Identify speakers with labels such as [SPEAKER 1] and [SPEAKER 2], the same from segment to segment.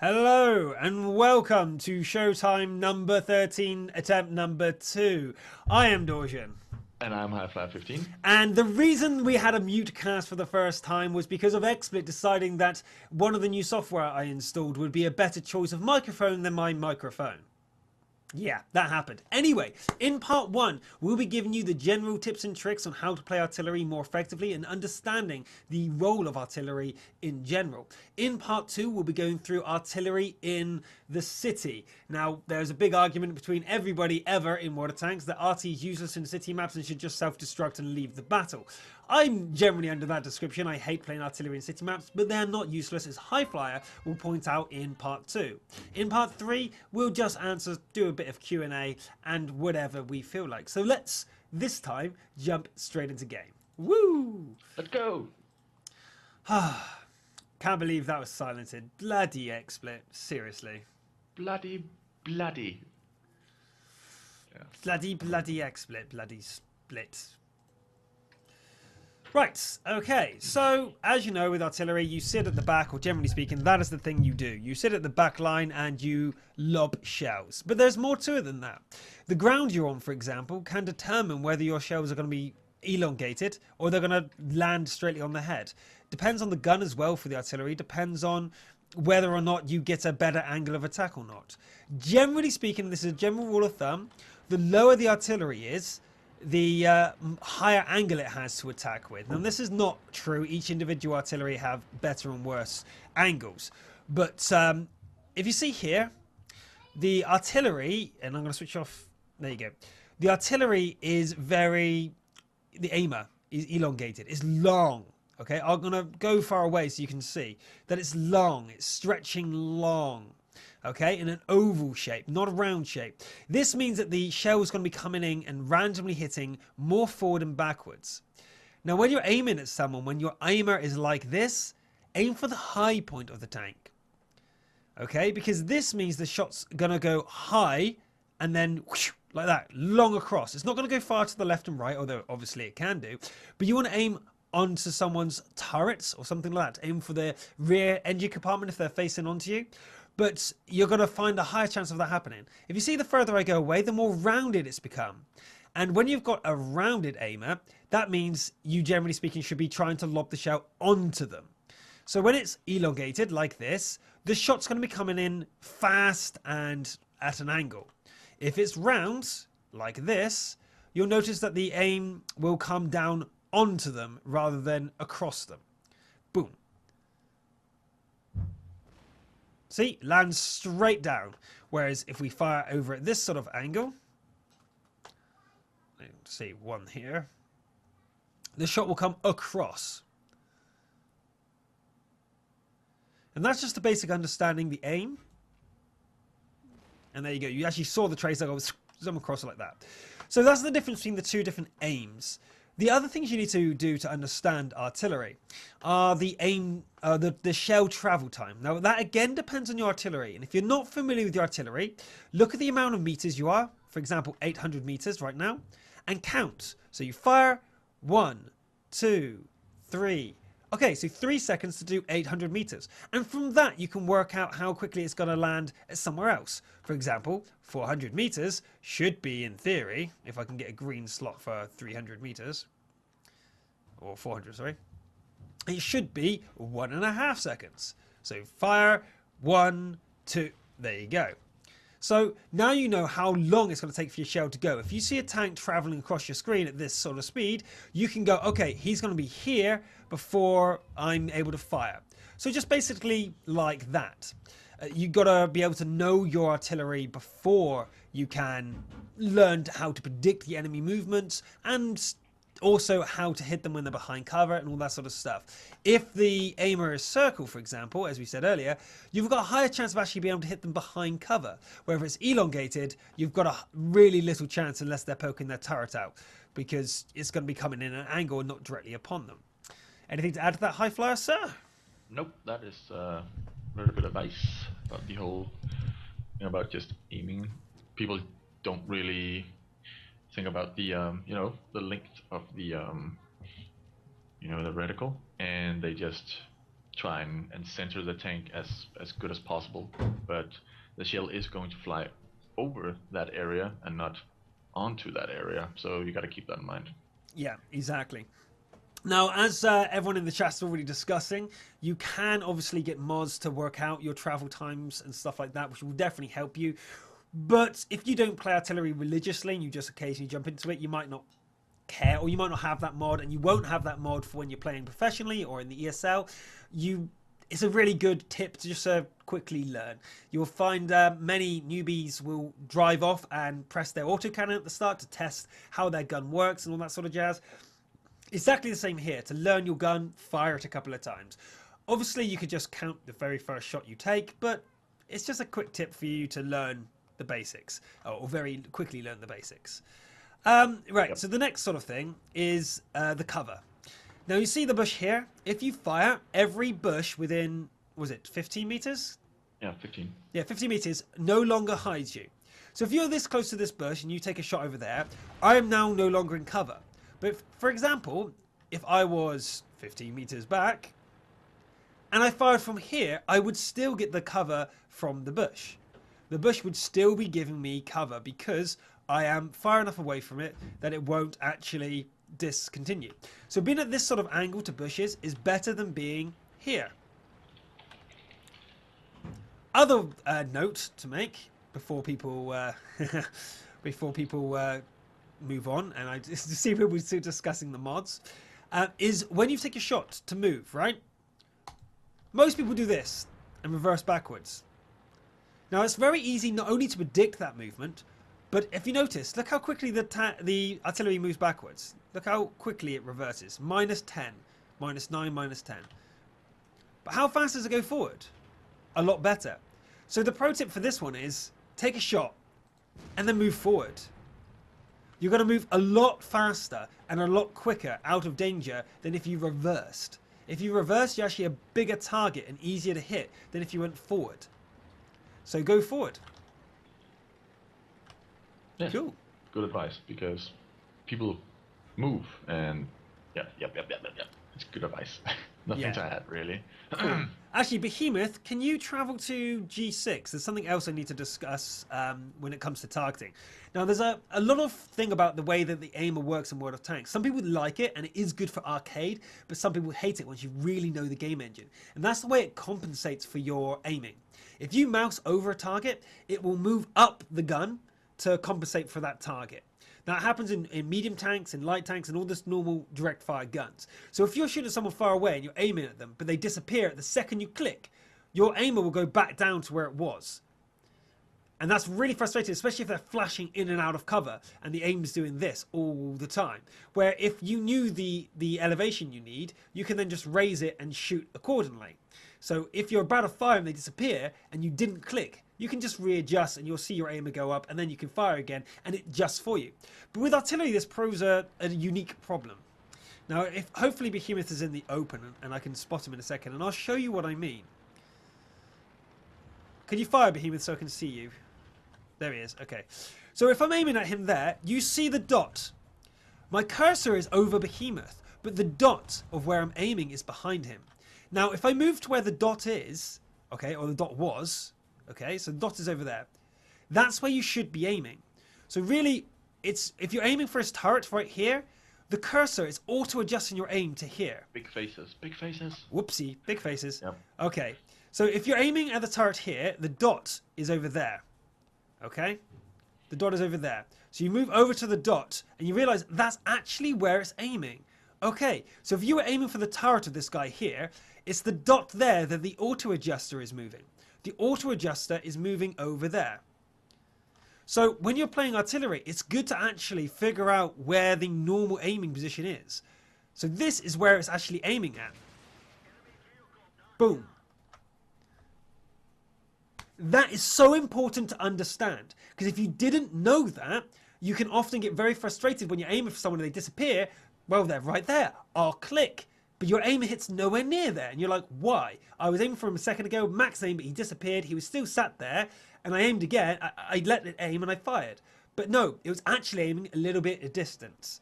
[SPEAKER 1] Hello and welcome to Showtime number 13, attempt number 2. I am Dorjan.
[SPEAKER 2] And I'm Half-Life 15.
[SPEAKER 1] And the reason we had a mute cast for the first time was because of XSplit deciding that one of the new software I installed would be a better choice of microphone than my microphone. Yeah, that happened. Anyway, in part 1, we'll be giving you the general tips and tricks on how to play artillery more effectively and understanding the role of artillery in general. In part 2, we'll be going through artillery in the city. Now, there's a big argument between everybody ever in water tanks that Arty is useless in city maps and should just self-destruct and leave the battle. I'm generally under that description. I hate playing artillery in city maps, but they're not useless, as Highflyer will point out in part 2. In part 3, we'll just answer, do a bit of Q&A, and whatever we feel like. So let's, this time, jump straight into game. Woo!
[SPEAKER 2] Let's go!
[SPEAKER 1] Can't believe that was silenced. Bloody XSplit. Seriously.
[SPEAKER 2] Bloody. Yeah.
[SPEAKER 1] Bloody XSplit. Bloody split. Right, okay, so as you know with artillery, you sit at the back, or generally speaking, that is the thing you do. You sit at the back line and you lob shells. But there's more to it than that. The ground you're on, for example, can determine whether your shells are going to be elongated or they're going to land straightly on the head. Depends on the gun as well for the artillery, depends on whether or not you get a better angle of attack or not. Generally speaking, this is a general rule of thumb, the lower the artillery is, the higher angle it has to attack with. Now this is not true, each individual artillery have better and worse angles, but if you see here, the artillery, and I'm going to switch off, there you go, the artillery is the aimer is elongated, it's long. Okay, I'm going to go far away so you can see that it's long, it's stretching long. Okay, in an oval shape, not a round shape. This means that the shell is going to be coming in and randomly hitting more forward and backwards. Now, when you're aiming at someone, when your aimer is like this, aim for the high point of the tank. Okay, because this means the shot's going to go high and then whoosh, like that, long across. It's not going to go far to the left and right, although obviously it can do. But you want to aim onto someone's turrets or something like that. Aim for the rear engine compartment if they're facing onto you. But you're going to find a higher chance of that happening. If you see, the further I go away, the more rounded it's become. And when you've got a rounded aimer, that means you, generally speaking, should be trying to lob the shell onto them. So when it's elongated like this, the shot's going to be coming in fast and at an angle. If it's round, like this, you'll notice that the aim will come down onto them rather than across them. Boom. See, lands straight down. Whereas if we fire over at this sort of angle, let's see, one here, the shot will come across. And that's just the basic understanding the aim. And there you go. You actually saw the tracer go zoom across like that. So that's the difference between the two different aims. The other things you need to do to understand artillery are the shell travel time. Now that again depends on your artillery, and if you're not familiar with your artillery, look at the amount of meters you are, for example 800 meters right now, and count. So you fire 1, 2, 3. Okay, so 3 seconds to do 800 meters. And from that, you can work out how quickly it's going to land at somewhere else. For example, 400 meters should be, in theory, if I can get a green slot for 300 meters, or 400, sorry, it should be 1.5 seconds. So fire, 1, 2, there you go. So now you know how long it's going to take for your shell to go. If you see a tank traveling across your screen at this sort of speed, you can go, okay, he's going to be here before I'm able to fire. So just basically like that. You've got to be able to know your artillery before you can learn how to predict the enemy movements and also how to hit them when they're behind cover and all that sort of stuff. If the aimer is circle, for example, as we said earlier, you've got a higher chance of actually being able to hit them behind cover. Where if it's elongated, you've got a really little chance unless they're poking their turret out, because it's going to be coming in an angle and not directly upon them. Anything to add to that, High Flyer, sir?
[SPEAKER 2] Nope, that is very good advice about the whole, about just aiming. People don't really think about the the length of the the reticle, and they just try and center the tank as good as possible, but the shell is going to fly over that area and not onto that area, so you got to keep that in mind.
[SPEAKER 1] Yeah, exactly. Now, as everyone in the chat is already discussing, you can obviously get mods to work out your travel times and stuff like that, which will definitely help you. But if you don't play artillery religiously and you just occasionally jump into it, you might not care, or you might not have that mod, and you won't have that mod for when you're playing professionally or in the ESL. It's a really good tip to just quickly learn. You'll find many newbies will drive off and press their autocannon at the start to test how their gun works and all that sort of jazz. Exactly the same here. To learn your gun, fire it a couple of times. Obviously, you could just count the very first shot you take, but it's just a quick tip for you to learn the basics, or very quickly learn the basics. Right, so the next sort of thing is the cover. Now, you see the bush here? If you fire, every bush within, was it 15 meters?
[SPEAKER 2] Yeah, 15.
[SPEAKER 1] Yeah, 50 meters no longer hides you. So if you're this close to this bush and you take a shot over there, I am now no longer in cover. But for example, if I was 15 meters back and I fired from here, I would still get the cover from the bush. The bush would still be giving me cover because I am far enough away from it that it won't actually discontinue. So being at this sort of angle to bushes is better than being here. Other note to make before people move on, and I just see people still discussing the mods, is when you take a shot to move, right? Most people do this and reverse backwards. Now it's very easy not only to predict that movement, but if you notice, look how quickly the artillery moves backwards. Look how quickly it reverses. -10, -9, -10. But how fast does it go forward? A lot better. So the pro tip for this one is take a shot and then move forward. You're going to move a lot faster and a lot quicker out of danger than if you reversed. If you reverse, you're actually a bigger target and easier to hit than if you went forward. So go forward.
[SPEAKER 2] Yeah,
[SPEAKER 1] cool.
[SPEAKER 2] Good advice, because people move, and yep. It's good advice. Nothing to add, really.
[SPEAKER 1] Cool. Actually, Behemoth, can you travel to G6? There's something else I need to discuss when it comes to targeting. Now, there's a lot of thing about the way that the aimer works in World of Tanks. Some people like it, and it is good for arcade, but some people hate it once you really know the game engine. And that's the way it compensates for your aiming. If you mouse over a target, it will move up the gun to compensate for that target. Now, it happens in medium tanks, in light tanks, and all this normal direct fire guns. So if you're shooting someone far away and you're aiming at them, but they disappear at the second you click, your aimer will go back down to where it was. And that's really frustrating, especially if they're flashing in and out of cover and the aim's doing this all the time. Where if you knew the elevation you need, you can then just raise it and shoot accordingly. So if you're about to fire and they disappear and you didn't click, you can just readjust and you'll see your aimer go up, and then you can fire again and it adjusts for you. But with artillery, this poses a unique problem. Now, if hopefully Behemoth is in the open and I can spot him in a second, and I'll show you what I mean. Can you fire, Behemoth, so I can see you? There he is. Okay. So if I'm aiming at him there, you see the dot. My cursor is over Behemoth, but the dot of where I'm aiming is behind him. Now, if I move to where the dot is, okay, or the dot was, okay, so the dot is over there. That's where you should be aiming. So really, if you're aiming for his turret right here, the cursor is auto-adjusting your aim to here.
[SPEAKER 2] Big faces. Big faces.
[SPEAKER 1] Whoopsie. Big faces.
[SPEAKER 2] Yep.
[SPEAKER 1] Okay. So if you're aiming at the turret here, the dot is over there. Okay? The dot is over there. So you move over to the dot, and you realize that's actually where it's aiming. Okay. So if you were aiming for the turret of this guy here, it's the dot there that the auto-adjuster is moving. The auto-adjuster is moving over there. So when you're playing artillery, it's good to actually figure out where the normal aiming position is. So this is where it's actually aiming at. Boom. That is so important to understand, because if you didn't know that, you can often get very frustrated when you're aiming for someone and they disappear. Well, they're right there. I'll click. But your aimer hits nowhere near there. And you're like, why? I was aiming for him a second ago, max aim, but he disappeared. He was still sat there. And I aimed again. I let it aim and I fired. But no, it was actually aiming a little bit at distance.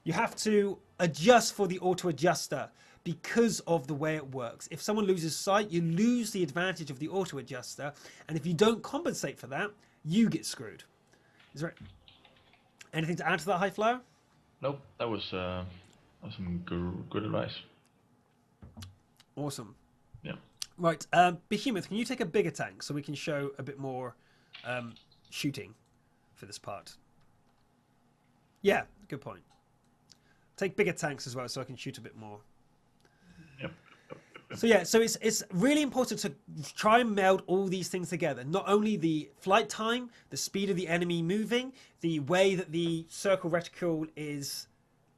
[SPEAKER 1] You have to adjust for the auto-adjuster because of the way it works. If someone loses sight, you lose the advantage of the auto adjuster, and if you don't compensate for that, you get screwed. Is there anything to add to that, High Flyer?
[SPEAKER 2] Nope, that was some good advice.
[SPEAKER 1] Awesome.
[SPEAKER 2] Yeah.
[SPEAKER 1] Right, Behemoth, can you take a bigger tank so we can show a bit more shooting for this part? Yeah, good point. Take bigger tanks as well so I can shoot a bit more.
[SPEAKER 2] Yep.
[SPEAKER 1] So yeah, so it's really important to try and meld all these things together. Not only the flight time, the speed of the enemy moving, the way that the circle reticule is,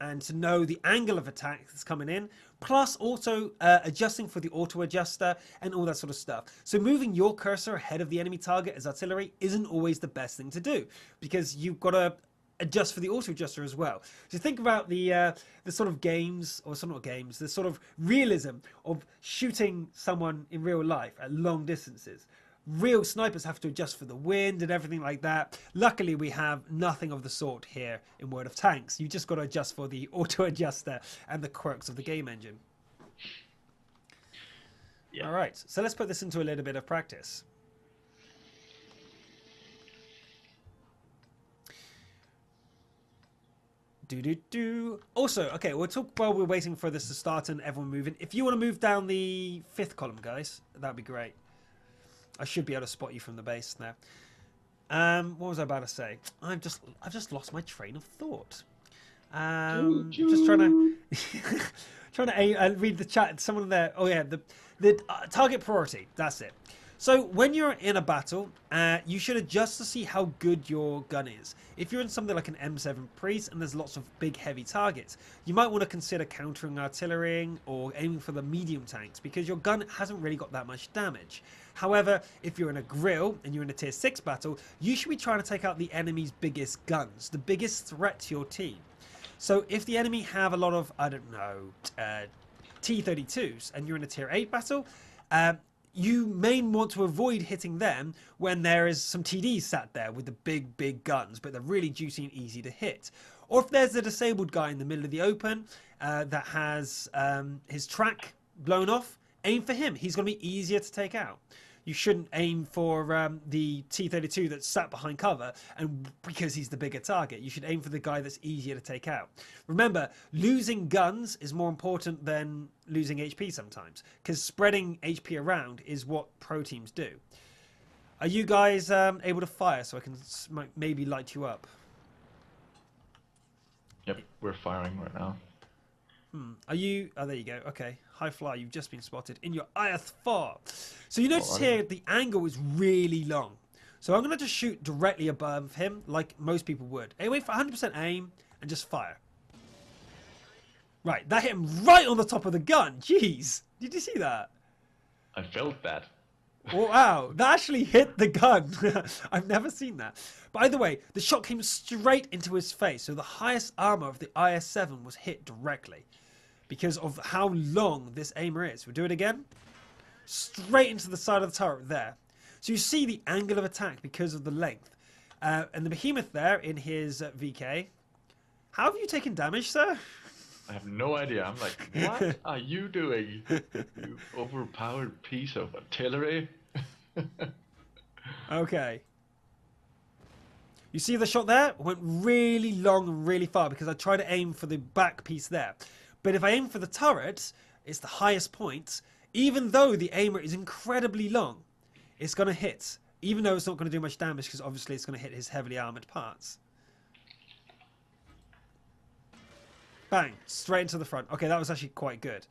[SPEAKER 1] and to know the angle of attack that's coming in, plus also adjusting for the auto adjuster and all that sort of stuff. So moving your cursor ahead of the enemy target as artillery isn't always the best thing to do, because you've got to adjust for the auto adjuster as well. So think about the sort of games, or some not games, the sort of realism of shooting someone in real life at long distances. Real snipers have to adjust for the wind and everything like that. Luckily, we have nothing of the sort here in World of Tanks. You just got to adjust for the auto adjuster and the quirks of the game engine. Yeah. All right, so let's put this into a little bit of practice. Also, okay, we'll talk while we're waiting for this to start and everyone moving. If you want to move down the 5th column, guys, that'd be great. I should be able to spot you from the base now. What was I about to say? I've just lost my train of thought. Just trying to read the chat. Someone there. Oh yeah, the target priority. That's it. So when you're in a battle, you should adjust to see how good your gun is. If you're in something like an M7 Priest and there's lots of big heavy targets, you might want to consider countering artillerying or aiming for the medium tanks, because your gun hasn't really got that much damage. However, if you're in a grill and you're in a tier 6 battle, you should be trying to take out the enemy's biggest guns, the biggest threat to your team. So if the enemy have a lot of, I don't know, T-32s and you're in a tier 8 battle, you may want to avoid hitting them when there is some TDs sat there with the big guns, but they're really juicy and easy to hit. Or if there's a disabled guy in the middle of the open that has his track blown off, aim for him. He's going to be easier to take out. You shouldn't aim for the T-32 that's sat behind cover, and because he's the bigger target. You should aim for the guy that's easier to take out. Remember, losing guns is more important than losing HP sometimes, because spreading HP around is what pro teams do. Are you guys able to fire so I can maybe light you up?
[SPEAKER 2] Yep, we're firing right now.
[SPEAKER 1] Are you? Oh, there you go. Okay. High Fly, you've just been spotted in your IS-4. So you notice here the angle is really long. So I'm going to just shoot directly above him like most people would. Hey, wait for 100% aim and just fire. Right, that hit him right on the top of the gun. Jeez. Did you see that?
[SPEAKER 2] I felt that.
[SPEAKER 1] Oh, wow, that actually hit the gun. I've never seen that. By the way, the shot came straight into his face. So the highest armor of the IS-7 was hit directly, because of how long this aimer is. We'll do it again. Straight into the side of the turret there. So you see the angle of attack because of the length. And the Behemoth there in his VK. How have you taken damage, sir?
[SPEAKER 2] I have no idea. I'm like, what are you doing? You overpowered piece of artillery.
[SPEAKER 1] Okay. You see the shot there? It went really long and really far because I tried to aim for the back piece there. But if I aim for the turret, it's the highest point. Even though the aimer is incredibly long, it's going to hit. Even though it's not going to do much damage, because obviously it's going to hit his heavily armored parts. Bang, straight into the front. Okay, that was actually quite good.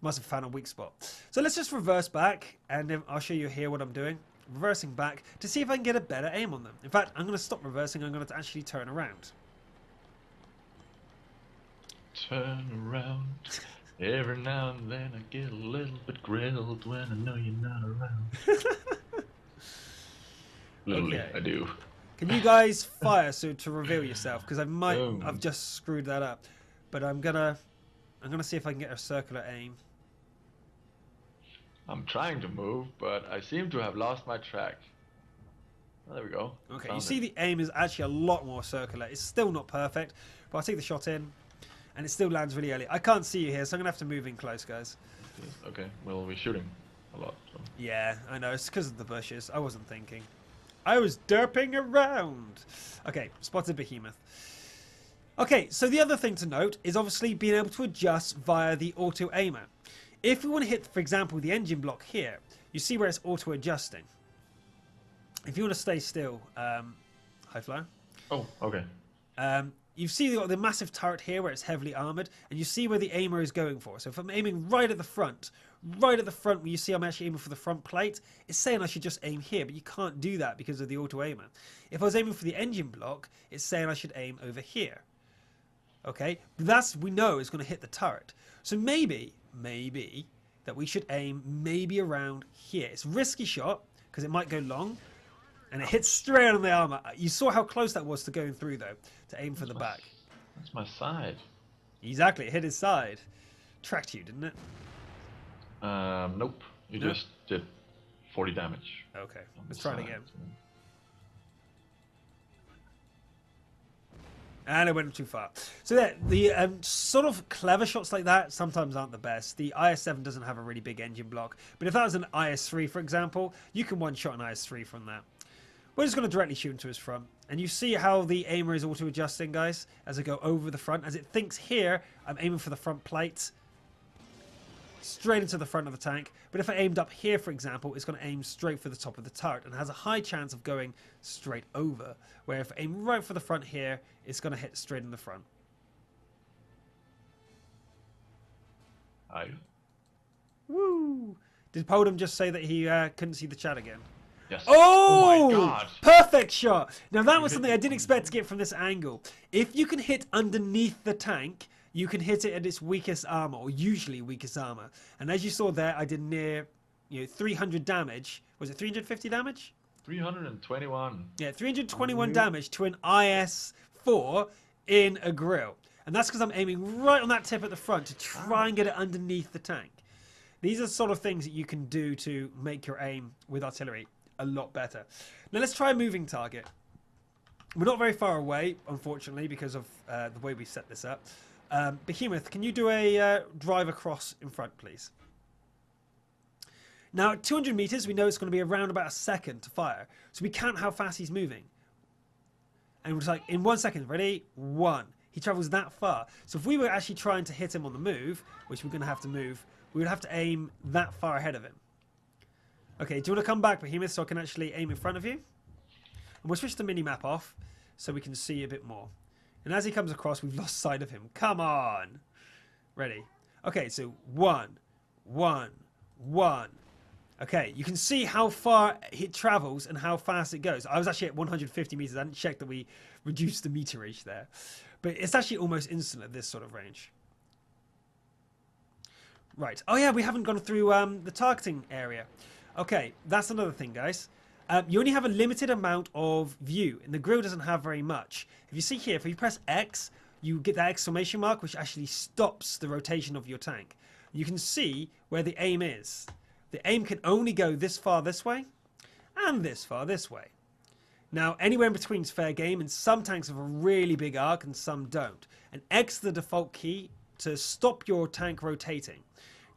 [SPEAKER 1] Must have found a weak spot. So let's just reverse back, and then I'll show you here what I'm doing. Reversing back to see if I can get a better aim on them. In fact, I'm going to stop reversing. I'm going to actually turn around.
[SPEAKER 2] Turn around. Every now and then I get a little bit grilled when I know you're not around. Literally, okay. I do.
[SPEAKER 1] Can you guys fire so to reveal yourself? Because I've just screwed that up. But I'm gonna see if I can get a circular aim.
[SPEAKER 2] I'm trying to move, but I seem to have lost my track. Oh, there we go.
[SPEAKER 1] Okay, you see the aim is actually a lot more circular. It's still not perfect, but I'll take the shot in. and it still lands really early. I can't see you here, so I'm gonna have to move in close, guys.
[SPEAKER 2] Okay, well, we're shooting a lot. So.
[SPEAKER 1] Yeah, I know. It's because of the bushes. I wasn't thinking. I was derping around. Okay, spotted behemoth. Okay, so the other thing to note is obviously being able to adjust via the auto aimer. If we want to hit, for example, the engine block here, you see where it's auto adjusting. If you want to stay still, high flyer.
[SPEAKER 2] Oh, okay.
[SPEAKER 1] You see the massive turret here where it's heavily armored, and you see where the aimer is going for. So if I'm aiming right at the front where you see I'm actually aiming for the front plate, it's saying I should just aim here, but you can't do that because of the auto aimer. If I was aiming for the engine block, it's saying I should aim over here. Okay, but we know is going to hit the turret. So maybe that we should aim maybe around here. It's a risky shot because it might go long. And it hits straight on the armor. You saw how close that was to going through, though, to aim for the back.
[SPEAKER 2] That's my side.
[SPEAKER 1] Exactly, it hit his side. Tracked you, didn't it?
[SPEAKER 2] Nope. You just did 40 damage.
[SPEAKER 1] Okay, let's try it again. And it went too far. So yeah, the sort of clever shots like that sometimes aren't the best. The IS-7 doesn't have a really big engine block. But if that was an IS-3, for example, you can one-shot an IS-3 from that. We're just going to directly shoot into his front. And you see how the aimer is auto-adjusting, guys, as I go over the front. As it thinks here, I'm aiming for the front plate. Straight into the front of the tank. But if I aimed up here, for example, it's going to aim straight for the top of the turret. And has a high chance of going straight over. Where if I aim right for the front here, it's going to hit straight in the front.
[SPEAKER 2] Aye.
[SPEAKER 1] Woo! Did Poldum just say that he couldn't see the chat again?
[SPEAKER 2] Yes.
[SPEAKER 1] Oh,
[SPEAKER 2] my God.
[SPEAKER 1] Perfect shot. Now that was something I didn't expect to get from this angle. If you can hit underneath the tank, you can hit it at its weakest armor, or usually weakest armor. And as you saw there, I did near 300 damage. Was it 350 damage?
[SPEAKER 2] 321.
[SPEAKER 1] Yeah, 321 damage to an IS-4 in a grill. And that's because I'm aiming right on that tip at the front to try and get it underneath the tank. These are the sort of things that you can do to make your aim with artillery a lot better. Now let's try a moving target. We're not very far away, unfortunately, because of the way we set this up. Behemoth, can you do a drive across in front, please? Now, at 200 meters, we know it's going to be around about a second to fire. So we count how fast he's moving. And we're just like, in 1 second, ready? 1. He travels that far. So if we were actually trying to hit him on the move, which we're going to have to move, we would have to aim that far ahead of him. Okay, do you want to come back, Behemoth, so I can actually aim in front of you? And we'll switch the mini-map off so we can see a bit more. And as he comes across, we've lost sight of him. Come on! Ready? Okay, so 1, 1, 1. Okay, you can see how far it travels and how fast it goes. I was actually at 150 meters. I didn't check that we reduced the meterage there. But it's actually almost instant at this sort of range. Right. Oh, yeah, we haven't gone through the targeting area. Okay, that's another thing, guys. You only have a limited amount of view, and the grill doesn't have very much. If you see here, if you press X, you get that exclamation mark, which actually stops the rotation of your tank. You can see where the aim is. The aim can only go this far this way, and this far this way. Now, anywhere in between is fair game, and some tanks have a really big arc, and some don't. And X is the default key to stop your tank rotating.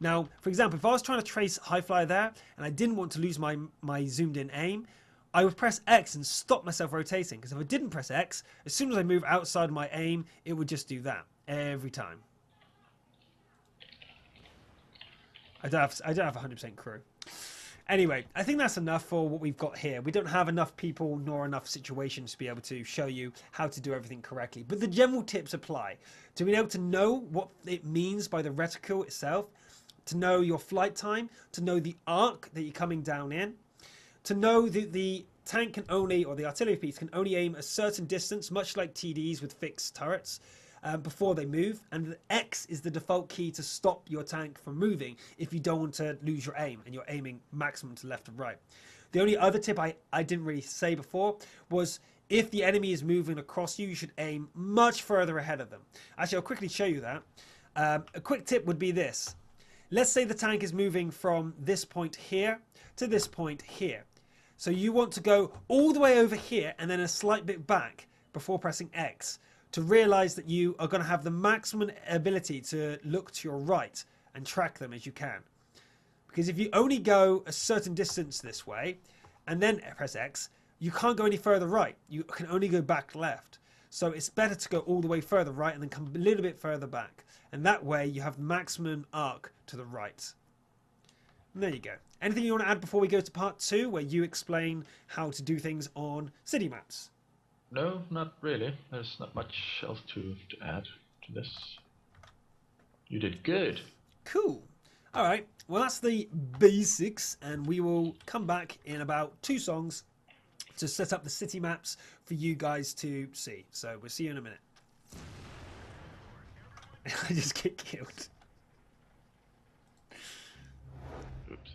[SPEAKER 1] Now, for example, if I was trying to trace high flyer there, and I didn't want to lose my zoomed in aim, I would press X and stop myself rotating. Because if I didn't press X, as soon as I move outside my aim, it would just do that every time. I don't have 100% crew. Anyway, I think that's enough for what we've got here. We don't have enough people nor enough situations to be able to show you how to do everything correctly. But the general tips apply. To be able to know what it means by the reticle itself, to know your flight time, to know the arc that you're coming down in, to know that the tank can only, or the artillery piece can only aim a certain distance, much like TDs with fixed turrets, before they move. And the X is the default key to stop your tank from moving if you don't want to lose your aim and you're aiming maximum to left and right. The only other tip I didn't really say before was if the enemy is moving across you, you should aim much further ahead of them. Actually, I'll quickly show you that. A quick tip would be this. Let's say the tank is moving from this point here to this point here. So you want to go all the way over here and then a slight bit back before pressing X to realize that you are going to have the maximum ability to look to your right and track them as you can. Because if you only go a certain distance this way and then press X, you can't go any further right. You can only go back left. So it's better to go all the way further right and then come a little bit further back. And that way you have maximum arc to the right. And there you go. Anything you want to add before we go to part 2, where you explain how to do things on city maps?
[SPEAKER 2] No, not really. There's not much else to add to this. You did good.
[SPEAKER 1] Cool. All right. Well, that's the basics, and we will come back in about 2 songs to set up the city maps for you guys to see. So we'll see you in a minute. I just get killed.
[SPEAKER 2] Oops.